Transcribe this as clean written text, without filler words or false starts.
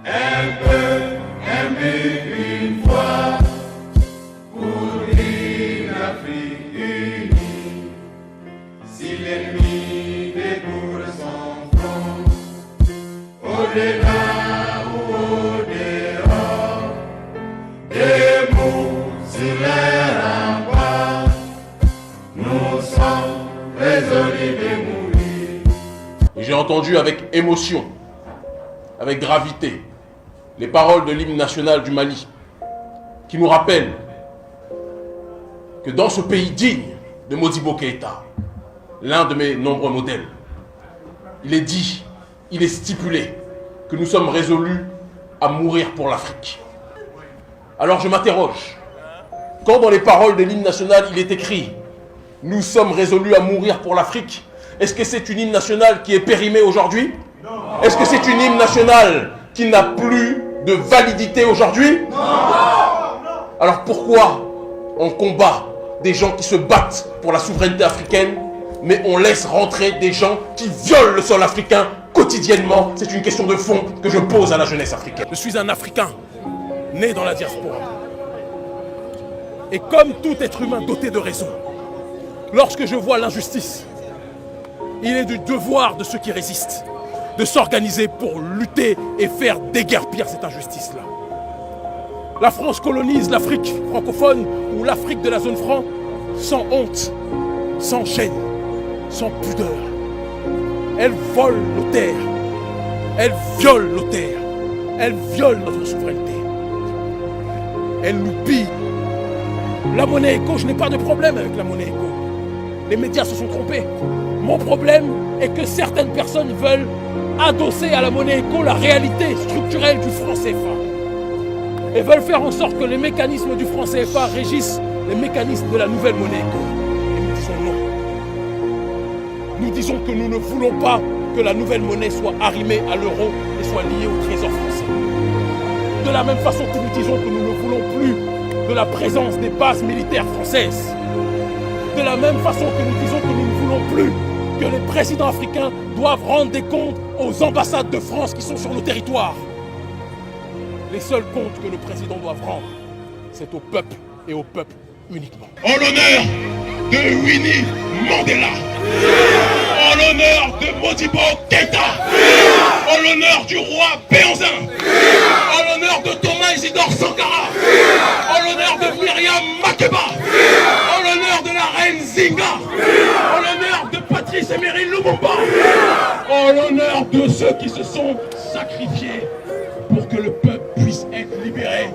Elle peut aimer une fois pour une Afrique unie. Si l'ennemi découvre son front, au-delà ou au-dehors, des mots sur les remparts, nous sommes résolus de mourir. J'ai entendu avec émotion, avec gravité, les paroles de l'hymne national du Mali, qui nous rappellent que dans ce pays digne de Modibo Keïta, l'un de mes nombreux modèles, il est dit, il est stipulé que nous sommes résolus à mourir pour l'Afrique. Alors je m'interroge, quand dans les paroles de l'hymne national il est écrit « Nous sommes résolus à mourir pour l'Afrique », est-ce que c'est une hymne nationale qui est périmée aujourd'hui? Est-ce que c'est une hymne nationale qui n'a plus de validité aujourd'hui? Alors pourquoi on combat des gens qui se battent pour la souveraineté africaine, mais on laisse rentrer des gens qui violent le sol africain quotidiennement? C'est une question de fond que je pose à la jeunesse africaine. Je suis un Africain, né dans la diaspora. Et comme tout être humain doté de raison, lorsque je vois l'injustice, il est du devoir de ceux qui résistent de s'organiser pour lutter et faire déguerpir cette injustice-là. La France colonise l'Afrique francophone ou l'Afrique de la zone franc sans honte, sans gêne, sans pudeur. Elle vole nos terres, elle viole nos terres, elle viole notre souveraineté. Elle nous pille. La monnaie éco, je n'ai pas de problème avec la monnaie éco. Les médias se sont trompés. Mon problème est que certaines personnes veulent adosser à la monnaie éco la réalité structurelle du franc CFA. Et veulent faire en sorte que les mécanismes du franc CFA régissent les mécanismes de la nouvelle monnaie éco. Et nous disons non. Nous disons que nous ne voulons pas que la nouvelle monnaie soit arrimée à l'euro et soit liée au trésor français. De la même façon que nous disons que nous ne voulons plus de la présence des bases militaires françaises. De la même façon que nous disons que nous ne voulons plus que les présidents africains doivent rendre des comptes aux ambassades de France qui sont sur nos territoires. Les seuls comptes que le président doit rendre, c'est au peuple et au peuple uniquement. En l'honneur de Winnie Mandela, en l'honneur de Modibo Keïta, en l'honneur du roi Béhanzin, en l'honneur de Thomas Isidore Sankara, en l'honneur de Myriam Makeba, en l'honneur de la reine Zinga, en l'honneur de Patrice Emery Lumumba, en l'honneur de ceux qui se sont sacrifiés pour que le peuple puisse être libéré.